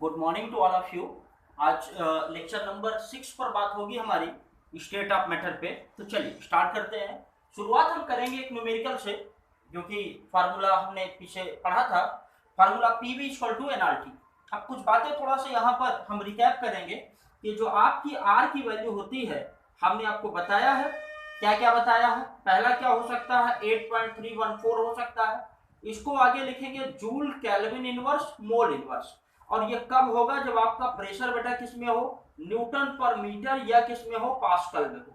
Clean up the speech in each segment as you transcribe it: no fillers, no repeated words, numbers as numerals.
Good morning to all of you. आज lecture number 6 पर बात होगी हमारी स्टेट ऑफ मैटर पे। तो चलिए स्टार्ट करते हैं। शुरुआत हम करेंगे एक न्यूमेरिकल से, जो कि फार्मूला हमने पीछे पढ़ा था, formula P V equal to N R T. अब कुछ बातें थोड़ा सा यहाँ पर हम रिकैप करेंगे कि जो आपकी आर की वैल्यू होती है, हमने आपको बताया है। क्या क्या बताया है? पहला क्या हो सकता है? 8.314 हो सकता है। इसको आगे लिखेंगे joule kelvin inverse mole inverse. और ये कब होगा? जब आपका प्रेशर बेटा किस में हो? न्यूटन पर मीटर या किस में हो? पास्कल में हो।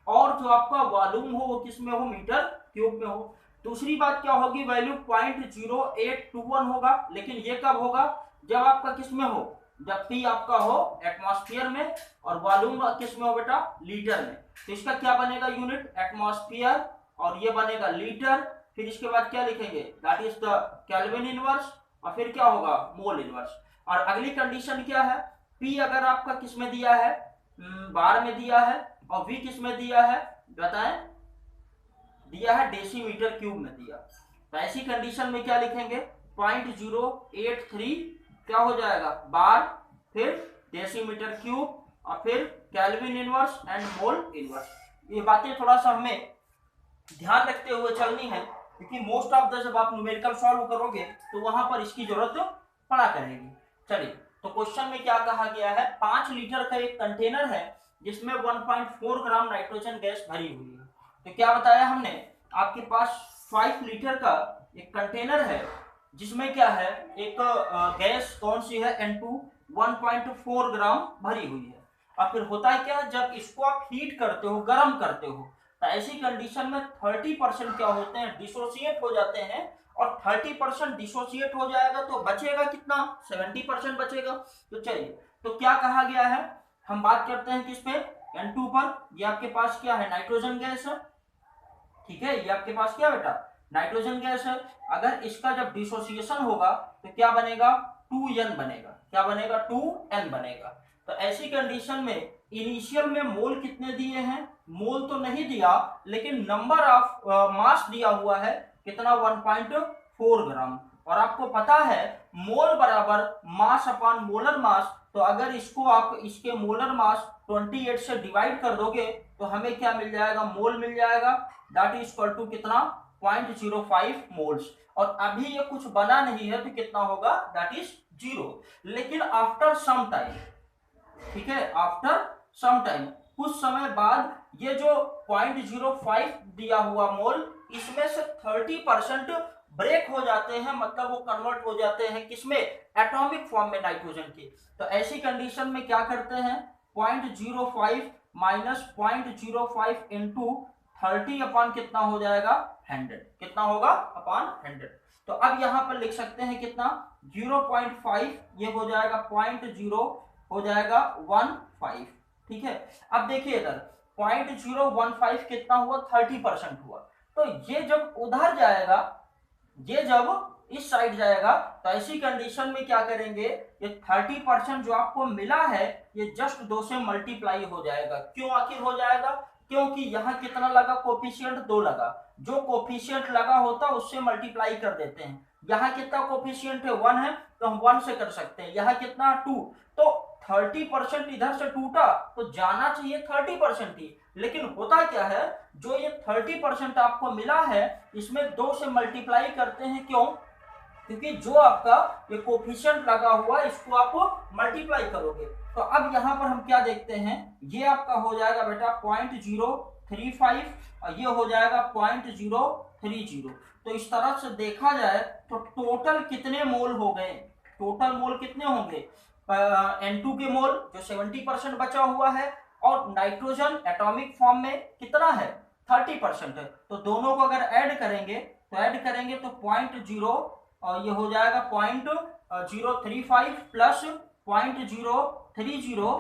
और जो आपका वॉल्यूम हो वो किस में हो? मीटर क्यूब में हो। दूसरी बात क्या होगी? वैल्यू 0.0821 होगा। लेकिन ये कब होगा? जब आपका किस में हो? जब पी आपका हो एटमॉस्फेयर में और वॉल्यूम किस में हो बेटा? लीटर में। तो इसका क्या बनेगा? यूनिट एटमॉस्फेयर, और ये बनेगा लीटर। फिर इसके बाद क्या लिखेंगे? That is the kelvin inverse, और फिर क्या होगा? Mole inverse. और अगली कंडीशन क्या है? P अगर आपका किस में दिया है? बार में दिया है। और V किस में दिया है? बताएं। दिया है डेसीमीटर क्यूब में दिया। तो ऐसी कंडीशन में क्या लिखेंगे? 0.083 क्या हो जाएगा? बार, फिर डेसीमीटर क्यूब, और फिर kelvin inverse and mole inverse. ये बातें थोड़ा सा हमें ध्यान रखते हुए चलनी है, क्योंकि मोस्ट ऑफ द जब आप न्यूमेरिकल सॉल्व करोगे तो वहां पर इसकी जरूरत पड़ा करेगी। चलिए, तो क्वेश्चन में क्या कहा गया है? 5 लीटर का एक कंटेनर है जिसमें 1.4 ग्राम नाइट्रोजन गैस भरी हुई है। तो क्या बताया हमने? आपके पास 5 लीटर का एक कंटेनर है जिसमें क्या है? एक गैस कौन सी है? N2 1.4 ग्राम भरी हुई है। और फिर होता है क्या? जब इसको आप हीट करते हो, गर्म करते हो, तो ऐसी कंडीशन में 30% क्या होते हैं? डिसोसिएट हो जाते हैं। और 30% डिसोसिएट हो जाएगा तो बचेगा कितना? 70% बचेगा। तो चलिए, तो क्या कहा गया है? हम बात करते हैं किस पे? N2 पर। ये आपके पास क्या है? नाइट्रोजन गैस है। ठीक है, ये आपके पास क्या बेटा? नाइट्रोजन गैस है। अगर इसका जब डिसोसिएशन होगा तो क्या बनेगा? 2n बनेगा। क्या बनेगा? 2n बनेगा। तो ऐसी कंडीशन में इनिशियल में मोल कितने दिए हैं? मोल तो नहीं दिया, लेकिन नंबर ऑफ मास दिया हुआ है। कितना? 1.4 ग्राम। और आपको पता है मोल बराबर मास अपॉन मोलर मास। तो अगर इसको आप इसके मोलर मास 28 से डिवाइड कर दोगे तो हमें क्या मिल जाएगा? मोल मिल जाएगा। दैट इज इक्वल टू कितना? 0.05 मोल्स। और अभी ये कुछ बना नहीं है तो कितना होगा? That is 0। लेकिन आफ्टर सम टाइम, ठीक है, आफ्टर सम टाइम, कुछ समय बाद, ये जो 0.05 दिया हुआ मोल, इसमें से 30% ब्रेक हो जाते हैं, मतलब वो कन्वर्ट हो जाते हैं किसमें? एटॉमिक फॉर्म में, नाइट्रोजन की। तो ऐसी कंडीशन में क्या करते हैं? 0.05 माइनस 0.05 इंटू 30 अपॉन कितना हो जाएगा? 100। कितना होगा? अपॉन 100। तो अब यहां पर लिख सकते हैं कितना? 0.5, ये हो जाएगा 0.0, हो जाएगा 15। ठीक है, अब देखिए इधर 0.015 कितना हुआ? 30% हुआ। तो ये जब उधर जाएगा, ये जब इस साइड जाएगा, तो ऐसी कंडीशन में क्या करेंगे? ये 30% जो आपको मिला है, ये जस्ट 2 से मल्टीप्लाई हो जाएगा। क्यों आखिर हो जाएगा? क्योंकि यहाँ कितना लगा? कोफिशिएंट 2 लगा। जो कोफिशिएंट लगा होता उससे मल्टीप्लाई कर देते हैं। यहाँ कितना कोफिशिएंट है? 1 है, तो हम 1 से कर सकते हैं। यहाँ कितना? 2। तो 30% इधर से टूटा तो जाना चाहिए 30% ही। लेकिन होता क्या है? जो ये 30% आपको मिला है, इसमें 2 से मल्टीप्लाई करते हैं। क्यों? क्योंकि जो आपका ये कोफिशिएंट लगा हुआ, इसको आप मल्टीप्लाई करोगे। तो अब यहां पर हम क्या देखते हैं? ये आपका हो जाएगा बेटा 0.035, और ये हो जाएगा 0.030। तो इस तरह से देखा जाए तो टोटल कितने मोल हो गए? टोटल मोल कितने होंगे? N2 के मोल जो 70% बचा हुआ है, और नाइट्रोजन एटॉमिक फॉर्म में कितना है? 30% है। तो दोनों को अगर ऐड करेंगे तो 0.0, और ये हो जाएगा 0.035 प्लस 0.030।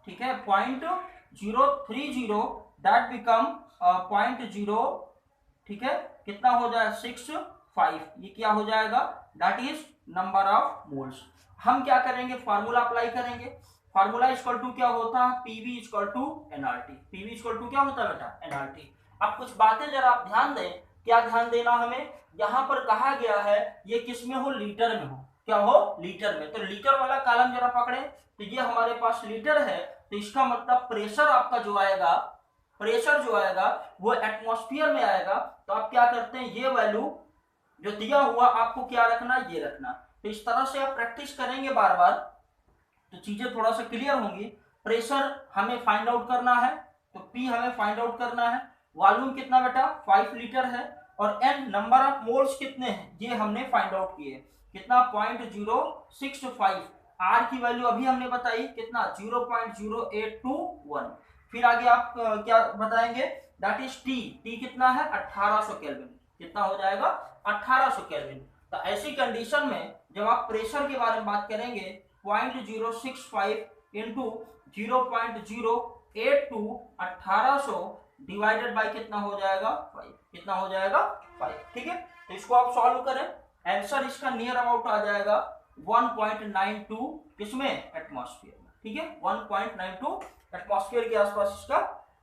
ठीक है, 0.030, दैट बिकम 0. ठीक है, कितना हो जाएगा? 65। ये क्या हो जाएगा? That is number of moles. हम क्या करेंगे? फार्मूला अप्लाई करेंगे। फार्मूला इक्वल टू क्या होता है? PV equal to NRT. PV equal to क्या होता है बेटा? एनआरटी। अब कुछ बातें जरा आप ध्यान दें। क्या ध्यान देना हमें? यहां पर कहा गया है ये किस में हो? लीटर में हो। क्या हो, लीटर में। तो लीटर वाला कॉलम जरा पकड़े, तो ये हमारे पास लीटर है, तो इसका मतलब प्रेशर आपका जो आएगा, प्रेशर जो आएगा वो एटमॉस्फेयर में आएगा। तो आप क्या करते हैं, ये वैल्यू जो दिया हुआ आपको क्या रखना, ये रखना। तो इस तरह से आप प्रैक्टिस करेंगे बार बार तो चीजें थोड़ा सा क्लियर होंगी। प्रेशर हमें फाइंड आउट करना है, तो पी हमें फाइंड आउट करना है। वॉल्यूम कितना बेटा, 5 लीटर है, और एन नंबर ऑफ मोल्स कितने हैं ये हमने फाइंड आउट किए, कितना 0.065। आर की वैल्यू अभी हमने बताई कितना 0.0821। फिर आगे आप क्या बताएंगे, दैट इज टी, टी कितना है 1800 केल्विन, कितना हो जाएगा 1800 केल्विन। तो ऐसी कंडीशन में जब आप प्रेशर के बारे में बात करेंगे 0.065 इंटू 0.082 1800 डिवाइडेड बाय कितना हो जाएगा 5, कितना हो जाएगा 5। ठीक है, तो इसको आप सॉल्व करें, आंसर इसका नियर अबाउट आ जाएगा 1.92 किसमें, एटमॉस्फेयर में। ठीक है, 1.92 एटमॉस्फेयर के आसपास इसका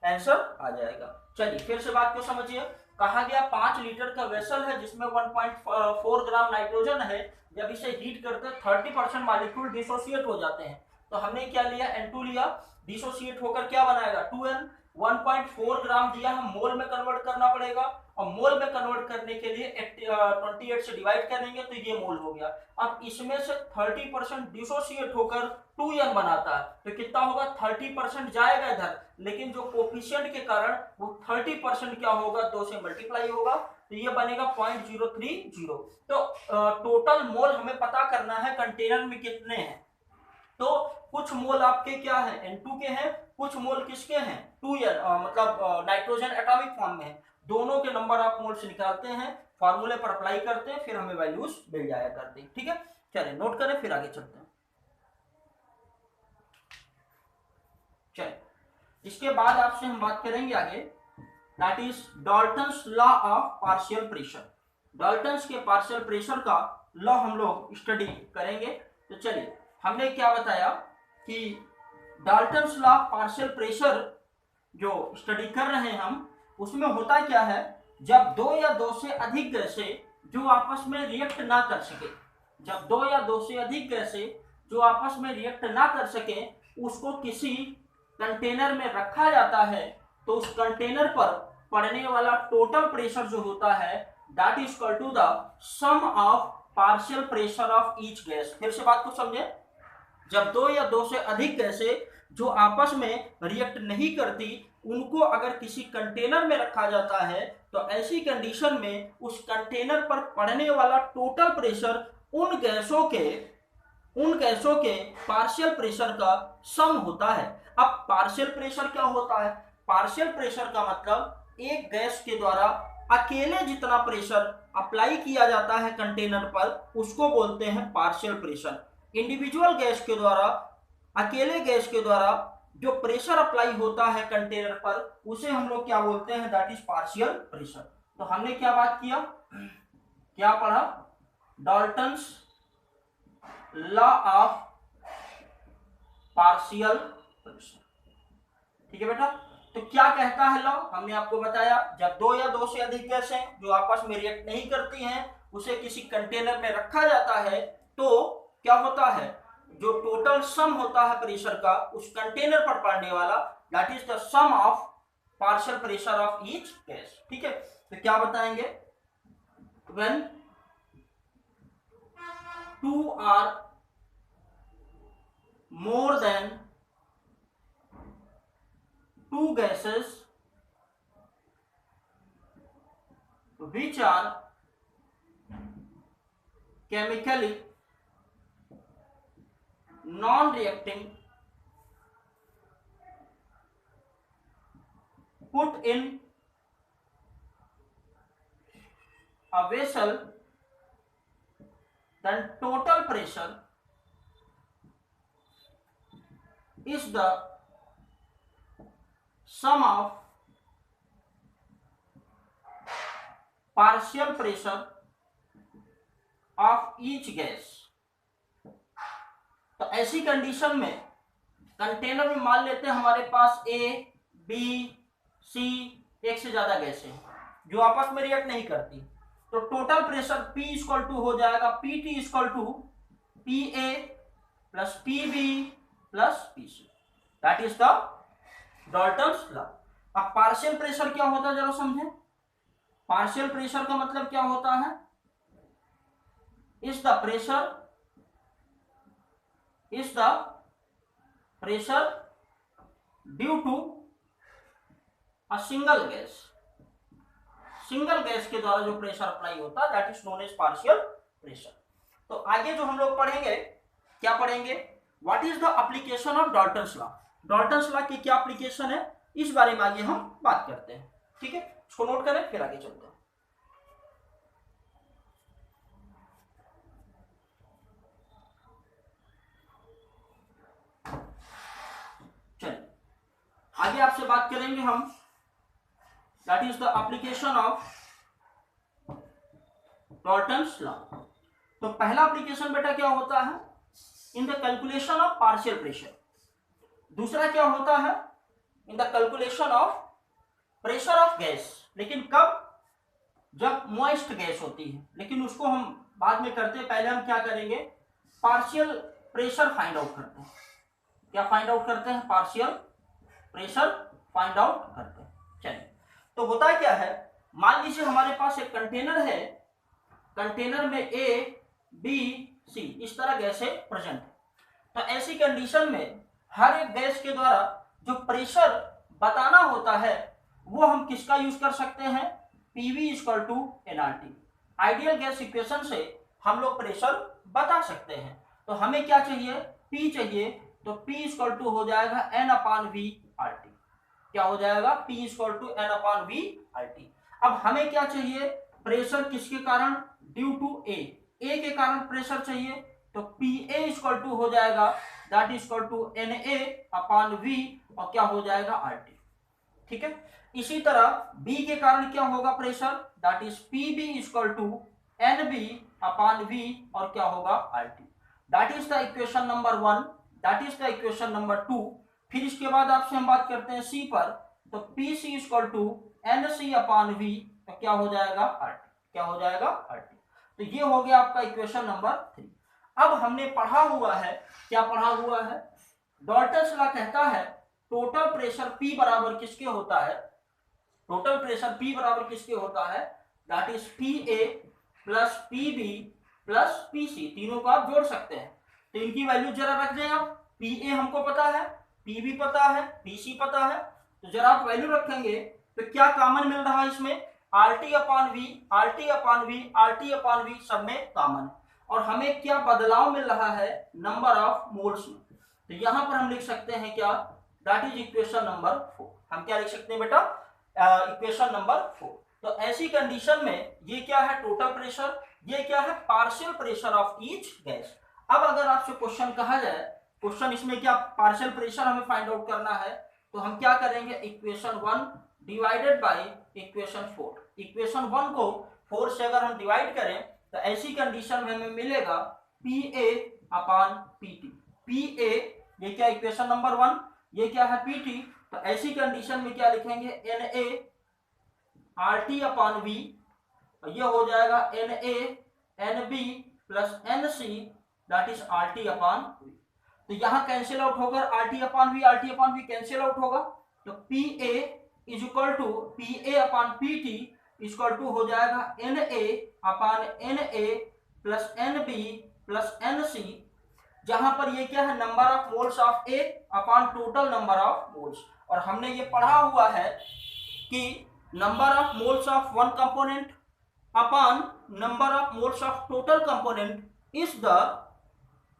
आंसर आ जाएगा। चलिए फिर से बात को समझिए, कहा गया 5 लीटर का वेसल है जिसमें 1.4 ग्राम नाइट्रोजन है, जब इसे हीट करते 30% मॉलिक्यूल डिसोसिएट हो जाते हैं। तो हमने क्या लिया, N2 लिया, डिसोसिएट होकर क्या बनाएगा 2N। 1.4 ग्राम दिया, हम मोल में कन्वर्ट करना पड़ेगा, और मोल में कन्वर्ट करने के लिए 28 से डिवाइड करेंगे तो ये मोल हो गया। अब इसमें से 30% डिसोसिएट होकर 2N बनाता है, तो कितना होगा 30% जाएगा इधर, लेकिन जो कोफिशिएंट के कारण वो 30% क्या होगा 2 से मल्टीप्लाई होगा, तो ये बनेगा 0.030। तो टोटल मोल हमें पता करना है कंटेनर में कितने हैं। तो कुछ मोल आपके क्या है N2 के हैं, कुछ मोल किसके हैं 2N, मतलब नाइट्रोजन एटॉमिक फॉर्म में है। दोनों के नंबर ऑफ मोल्स निकालते हैं, फार्मूले पर अप्लाई करते हैं, फिर हमें वैल्यूज मिल जाया करते हैं। ठीक है, चलिए नोट करें फिर आगे चलते हैं। चलिए इसके बाद आपसे हम बात करेंगे आगे, that is Dalton's law of partial pressure. Dalton's के पार्शियल प्रेशर का लॉ हम लोग स्टडी करेंगे। तो चलिए, हमने क्या बताया कि Dalton's law of partial pressure जो स्टडी कर रहे हैं हम, उसमें होता क्या है, जब 2 या 2 से अधिक गैसें जो आपस में रिएक्ट ना कर सके, जब 2 या 2 से अधिक गैसें जो आपस में रिएक्ट ना कर सके, उसको किसी कंटेनर में रखा जाता है, तो उस कंटेनर पर पड़ने वाला टोटल प्रेशर जो होता है that is equal to the sum of partial pressure of each gas. फिर से बात को समझे, जब 2 या 2 से अधिक गैसें जो आपस में रिएक्ट नहीं करती, उनको अगर किसी कंटेनर में रखा जाता है, तो ऐसी कंडीशन में उस कंटेनर पर पड़ने वाला टोटल प्रेशर उन गैसों के पार्शियल प्रेशर का सम होता है। अब पार्शियल प्रेशर क्या होता है, पार्शियल प्रेशर का मतलब एक गैस के द्वारा अकेले जितना प्रेशर अप्लाई किया जाता है कंटेनर पर, उसको बोलते हैं पार्शियल प्रेशर। इंडिविजुअल गैस के द्वारा, अकेले गैस के द्वारा जो प्रेशर अप्लाई होता है कंटेनर पर, उसे हम लोग क्या बोलते हैं, दैट इज पार्शियल प्रेशर। तो हमने क्या बात किया, क्या पढ़ा, Dalton's law of partial pressure. ठीक है बेटा, तो क्या कहता है लॉ, हमने आपको बताया, जब 2 या 2 से अधिक गैसें जो आपस में रिएक्ट नहीं करती हैं, उसे किसी कंटेनर में रखा जाता है, तो क्या होता है, जो टोटल सम होता है प्रेशर का उस कंटेनर पर पड़ने वाला, that is the sum of partial pressure of each gas. ठीक है, तो क्या बताएंगे, when 2 are more than 2 gases which are chemically non-reacting, put in a vessel, then total pressure is the sum of partial pressure of each gas। तो ऐसी condition में container में मान लेते हैं हमारे पास A, B, C, एक से ज्यादा गैसें जो आपस में रिएक्ट नहीं करती, तो total pressure P equal to हो जाएगा PT equal to PA plus PB plus PC, that is the Dalton's law. अब पार्शियल प्रेशर क्या होता है जरा समझें। पार्शियल प्रेशर का मतलब क्या होता है, is the pressure due to a single gas के द्वारा जो प्रेशर अप्लाई होता है, that is known as partial pressure. तो आगे जो हम लोग पढ़ेंगे, क्या पढ़ेंगे, what is the application of Dalton's law. Dalton's law की क्या एप्लीकेशन है, इस बारे में आगे हम बात करते हैं। ठीक है, इसको नोट करें, फिर आगे चलते हैं। चलिए आगे आपसे बात करेंगे हम, that is the application of Dalton's law. तो पहला एप्लीकेशन बेटा क्या होता है, in the calculation of partial pressure. दूसरा क्या होता है, in the calculation of pressure of gas. लेकिन कब, जब मॉइस्ट गैस होती है, लेकिन उसको हम बाद में करते हैं। पहले हम क्या करेंगे, पार्शियल प्रेशर फाइंड आउट करते हैं। क्या फाइंड आउट करते हैं, पार्शियल प्रेशर फाइंड आउट करते हैं। चलिए, तो होता क्या है, मान लीजिए हमारे पास एक कंटेनर है, कंटेनर में A B C इस तरह गैसें प्रेजेंट है। तो ऐसी कंडीशन में हर एक गैस के द्वारा जो प्रेशर बताना होता है, वो हम किसका यूज कर सकते हैं, PV equal to nRT। Ideal gas equation से हम लोग प्रेशर बता सकते हैं। तो हमें क्या चाहिए, P चाहिए, तो P इक्वल टू हो जाएगा N/V/RT। क्या हो जाएगा, P इक्वल टू N/V/RT। अब हमें क्या चाहिए, प्रेशर किसके कारण, ड्यू टू A के कारण प्रेशर चाहिए, तो PA इक्वल टू हो जाएगा, that is equal to NA/V और क्या हो जाएगा, RT। ठीक है, इसी तरह B के कारण क्या होगा pressure, that is PB equal to NB/V और क्या होगा, RT। That is the equation number 1, that is the equation number 2। फिर इसके बाद आपसे हम बात करते हैं C पर, तो PC इक्वल टू NC/V तो क्या हो जाएगा, RT। क्या हो जाएगा, RT। तो ये हो गया आपका इक्वेशन नंबर 3। अब हमने पढ़ा हुआ है, क्या पढ़ा हुआ है, डाल्टन्स लॉ कहता है टोटल प्रेशर P बराबर किसके होता है, टोटल प्रेशर P बराबर किसके होता है, that is PA plus PB plus PC। तीनों को आप जोड़ सकते हैं, तो इनकी वैल्यू जरा रख दें आप। PA हमको पता है, PB पता है, PC पता है, तो जरा आप वैल्यू रखेंगे तो क्या कॉमन मिल रहा है इसमें, RT/V, RT/V, RT/V सब में कॉमन है। और हमें क्या बदलाव मिल रहा है, नंबर ऑफ मोल्स में। तो यहां पर हम लिख सकते हैं क्या, दैट इज इक्वेशन नंबर 4। हम क्या लिख सकते हैं बेटा, इक्वेशन नंबर 4। तो ऐसी कंडीशन में ये क्या है, टोटल प्रेशर, ये क्या है, partial pressure of each gas. अब अगर आपसे क्वेश्चन कहा जाए, क्वेश्चन इसमें क्या पार्शियल प्रेशर हमें फाइंड आउट करना है, तो हम क्या करेंगे, equation 1 divided by equation 4। Equation 1 को 4 से अगर हम डिवाइड करें तो ऐसी कंडीशन में हमें मिलेगा PA/PT। PA ये क्या, इक्वेशन नंबर 1, ये क्या है, PT। तो ऐसी कंडीशन में क्या लिखेंगे, NA/RT/V, ये हो जाएगा NA/NB plus NC that is RT/V। तो यहां कैंसिल आउट होकर RT/V कैंसिल आउट होगा, तो PA is equal to PA/PT equal to हो जाएगा NA/NA plus NB plus NC, जहां पर ये क्या है, number of moles of A upon total number of moles. और हमने ये पढ़ा हुआ है कि number of moles of one component upon number of moles of total component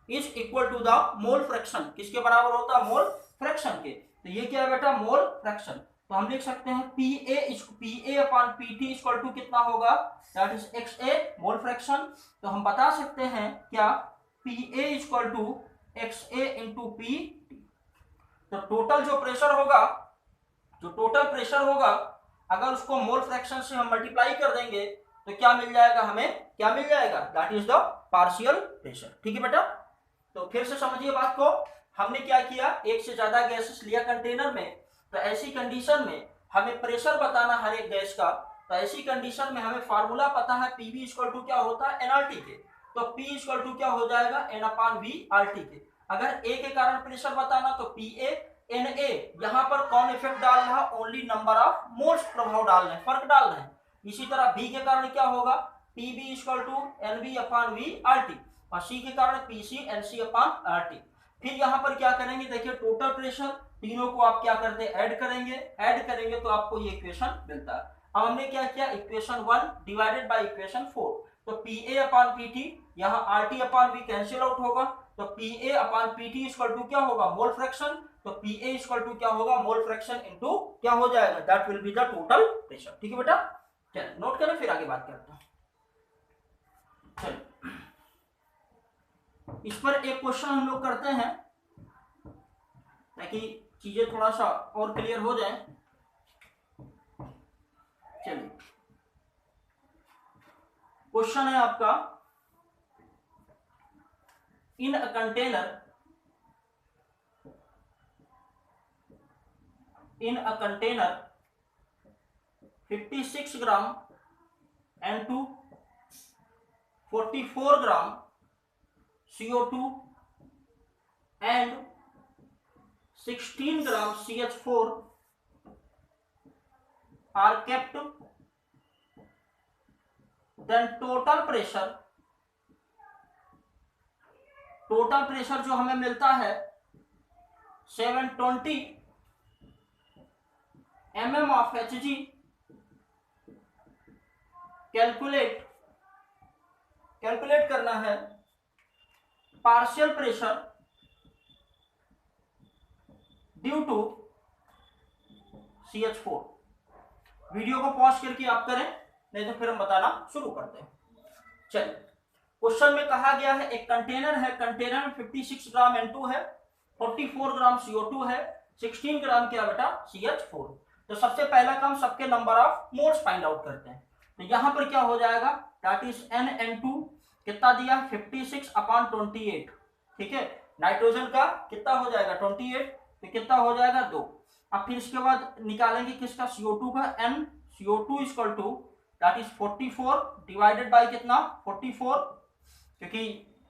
is equal to the mole fraction. किसके बराबर होता है, मोल फ्रैक्शन के। तो ये क्या है बेटा, मोल फ्रैक्शन। तो हम लिख सकते हैं PA/PT इक्वल टू कितना होगा, that is XA mole fraction. तो हम बता सकते हैं क्या, PA equal to XA into PT। तो टोटल जो प्रेशर होगा, जो टोटल प्रेशर होगा, अगर उसको मोल फ्रैक्शन से हम मल्टीप्लाई कर देंगे तो क्या मिल जाएगा, हमें क्या मिल जाएगा, that is the partial pressure. ठीक है बेटा, तो फिर से समझिए बात को। हमने क्या किया, एक से ज्यादा गैसेस लिया कंटेनर में, तो ऐसी कंडीशन में हमें प्रेशर बताना हर एक गैस का। तो ऐसी कंडीशन में हमें फार्मूला पता है, PV इक्वल टू क्या होता है, nRT के। तो P इक्वल टू क्या हो जाएगा N/V/RT के। अगर A के कारण प्रेशर बताना तो PA NA, यहाँ पर कौन इफेक्ट डाल रहा, ओनली नंबर ऑफ मोल्स प्रभाव डाल रहे हैं, फर्क डाल रहे हैं। इसी तरह B के कारण क्या होगा PB इक्वल टू NB/V/RT और C के कारण PC NC/RT। फिर यहाँ पर क्या करेंगे, देखिए टोटल प्रेशर, तीनों को आप क्या करते हैं ऐड करेंगे तो आपको ये इक्वेशन मिलता है। अब हमने क्या किया, इक्वेशन 1 डिवाइडेड बाय इक्वेशन 4, तो PA/PT, यहाँ RT/V कैंसिल आउट होगा, तो PA/PT इक्वल टू क्या होगा मोल फ्रैक्शन, तो PA इक्वल टू क्या होगा मोल फ्रैक्शन इनटू क्या हो जाएगा, that will be the total pressure. ठीक है बेटा, चलिए नोट करें फिर आगे बात करते हैं। चलिए इस पर एक क्वेश्चन हम लोग करते हैं ताकि चीजें थोड़ा सा और क्लियर हो जाए। चलिए क्वेश्चन है आपका, in a container 56 gram N2, 44 gram CO2 and 16 gram CH4 are kept, then total pressure जो हमें मिलता है 720 mm of Hg। कैलकुलेट करना है partial pressure due to CH4। Video को पॉज करके आप करें, नहीं तो फिर हम बताना शुरू करते हैं। चलिए क्वेश्चन में कहा गया है एक कंटेनर है, कंटेनर में 56 ग्राम N2 है, 44 ग्राम CO2 है, 16 ग्राम क्या बेटा CH4। तो सबसे पहला काम सबके number of moles find out करते हैं। तो यहां पर क्या हो जाएगा, दैट इज NN2 कितना दिया 56/28, ठीक है। नाइट्रोजन का कितना हो जाएगा 28, तो कितना हो जाएगा 2। अब फिर इसके बाद निकालेंगे किसका CO2 का, N CO2 equal to that is 44 divided by कितना 44, क्योंकि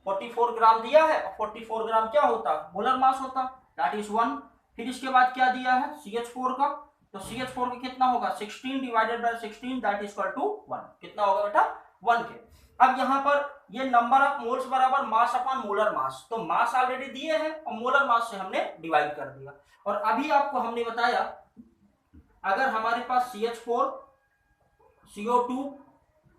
44 ग्राम दिया है और 44 ग्राम क्या होता मोलर मास होता, दैट इज 1। फिर इसके बाद क्या दिया है CH4 का, तो CH4 का कितना होगा 16 divided by 16 that is equal to 1, कितना होगा बेटा 1 के। अब यहाँ पर ये नंबर ऑफ मोल्स बराबर मास अपॉन मोलर मास, तो मास ऑलरेडी दिए हैं और मोलर मास से हमने डिवाइड कर दिया। और अभी आपको हमने बताया अगर हमारे पास CH4 CO2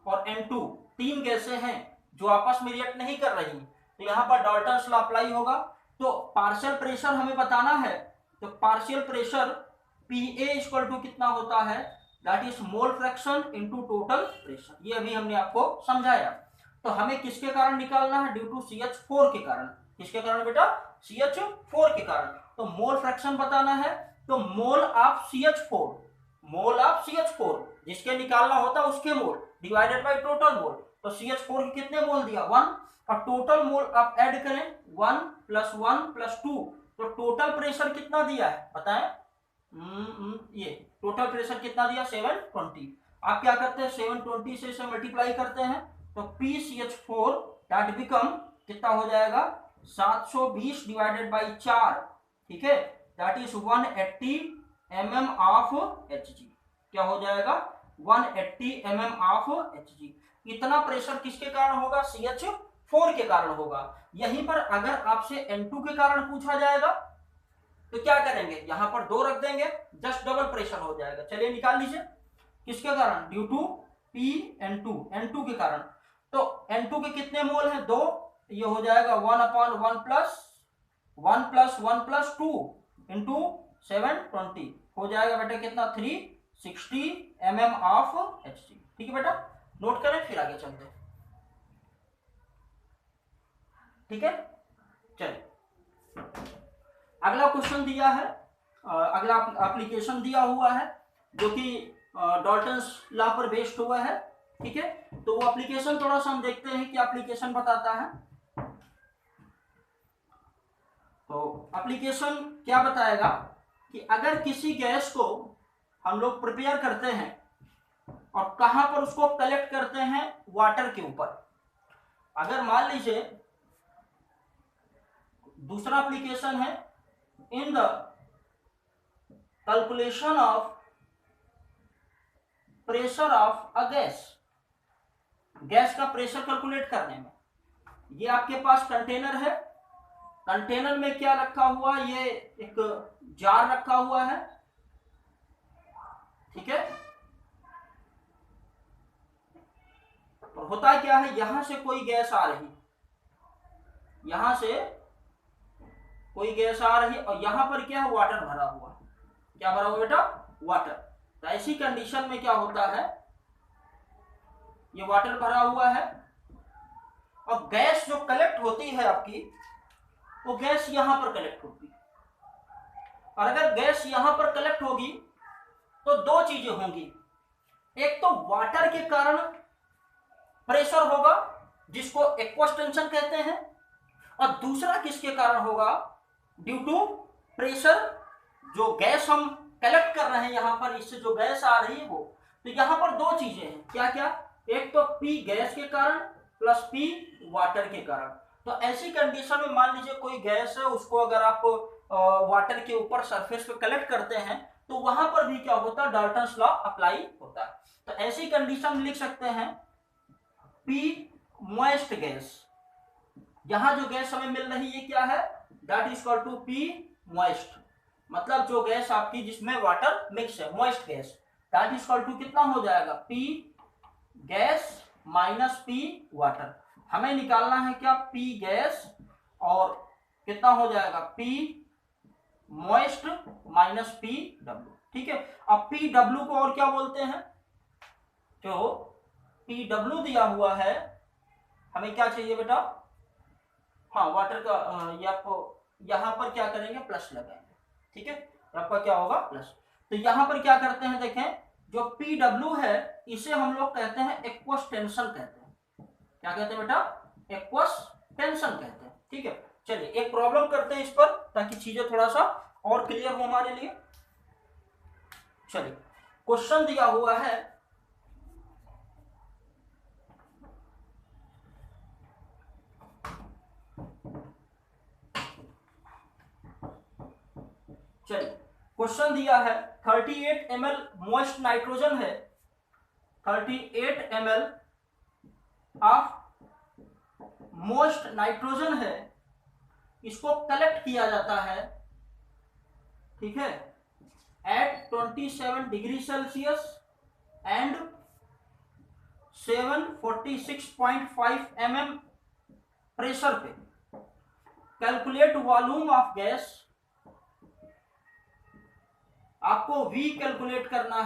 और N2 तीन गैसें हैं जो आपस में रिएक्ट नहीं कर रही, तो यहाँ पर डाल्टन्स लॉ अप्लाई होगा। तो पार्शियल प्रेशर हमें बताना है, तो partial pressure PA equal to कितना होता है, that is mole fraction into total pressure. ये अभी हमने आपको समझाया। तो हमें किसके कारण निकालना है, ड्यू टू CH4 के कारण। किसके कारण बेटा CH4 के कारण। तो मोल फ्रैक्शन बताना है, तो मोल ऑफ CH4 जिसके निकालना होता है उसके मोल डिवाइडेड बाय टोटल मोल। तो CH4 के कितने मोल दिया 1, और टोटल मोल आप ऐड करें 1 + 1 + 2, तो टोटल प्रेशर कितना दिया है बताएं। ये टोटल प्रेशर कितना दिया 720। आप क्या करते हैं 720 से इसे मल्टीप्लाई करते हैं, तो PCH4 दैट बिकम कितना हो जाएगा 720 डिवाइडेड बाय 4, ठीक है, that is 180 mm of Hg। क्या हो जाएगा 180 mm ऑफ Hg। इतना प्रेशर किसके कारण होगा CH4 के कारण होगा। यहीं पर अगर आपसे N2 के कारण पूछा जाएगा तो क्या करेंगे, यहां पर 2 रख देंगे, जस्ट डबल प्रेशर हो जाएगा। चलिए निकाल लीजिए किसके कारण, ड्यू टू N2 के कारण। तो N2 के कितने मोल हैं 2, ये हो जाएगा 1/1 + 1 + 2 इंटू 720 हो जाएगा बेटा कितना 360 mm ऑफ Hg। ठीक है बेटा, नोट करें फिर आगे चलते हैं। ठीक है, चलिए अगला क्वेश्चन दिया है, अगला एप्लीकेशन दिया हुआ है जो कि डाल्टन्स लॉ पर बेस्ड हुआ है। ठीक है, तो वो एप्लीकेशन थोड़ा सा हम देखते हैं कि एप्लीकेशन बताता है। तो एप्लीकेशन क्या बताएगा कि अगर किसी गैस को हम लोग प्रिपेयर करते हैं और कहां पर उसको कलेक्ट करते हैं, वाटर के ऊपर। अगर मान लीजिए दूसरा एप्लीकेशन है in the calculation of pressure of a gas, gas का प्रेशर कैलकुलेट करने में, ये आपके पास कंटेनर है, कंटेनर में क्या रखा हुआ, ये एक जार रखा हुआ है, ठीक है। और होता क्या है, यहां से कोई गैस आ रही, यहां से कोई गैस आ रही और यहां पर क्या है, वाटर भरा हुआ, क्या भरा हुआ बेटा, वाटर। तो ऐसी कंडीशन में क्या होता है, ये वाटर भरा हुआ है और गैस जो कलेक्ट होती है आपकी, वो गैस यहां पर कलेक्ट होती है। और अगर गैस यहां पर कलेक्ट होगी तो दो चीजें होंगी, एक तो वाटर के कारण प्रेशर होगा जिसको एक्वस टेंशन कहते हैं, और दूसरा किसके कारण होगा, ड्यू टू प्रेशर, जो गैस हम कलेक्ट कर रहे हैं यहां पर, इससे जो गैस आ रही है वो। तो यहां पर दो चीजें हैं, क्या क्या, एक तो P गैस के कारण प्लस P वाटर के कारण। तो ऐसी कंडीशन में मान लीजिए कोई गैस है, उसको अगर आप वाटर के ऊपर सरफेस पे कलेक्ट करते हैं तो वहां पर भी क्या होता है, डाल्टन्स लॉ अप्लाई होता है। तो ऐसी कंडीशन में लिख सकते हैं P मॉइस्ट गैस, यहां जो गैस हमें मिल रही है क्या है, that is equal to P moist, मतलब जो गैस आपकी जिसमें वाटर मिक्स है, moist gas, that is equal to कितना हो जाएगा, P gas minus P water. हमें निकालना है क्या, P गैस और कितना हो जाएगा, P moist minus P W, ठीक है। अब P डब्ल्यू को और क्या बोलते हैं, जो P डब्ल्यू दिया हुआ है, हमें क्या चाहिए बेटा, हाँ वाटर का, ये आपको यहां पर क्या करेंगे, प्लस लगाएंगे, ठीक है, आपका क्या होगा प्लस। तो यहां पर क्या करते हैं, देखें जो PW है इसे हम लोग कहते हैं एक्वस टेंशन कहते हैं, क्या कहते हैं बेटा, एक्वस टेंशन कहते हैं, ठीक है। चलिए एक प्रॉब्लम करते हैं इस पर ताकि चीजें थोड़ा सा और क्लियर हो हमारे लिए। चलिए क्वेश्चन दिया हुआ है, चलिए क्वेश्चन दिया है 38 ml मॉइस्ट नाइट्रोजन है, 38 ml ऑफ मॉइस्ट नाइट्रोजन है, इसको कलेक्ट किया जाता है, ठीक है, at 27 degree Celsius and 746.5 mm pressure पे। कैलकुलेट वॉल्यूम ऑफ गैस, आपको V कैलकुलेट करना है।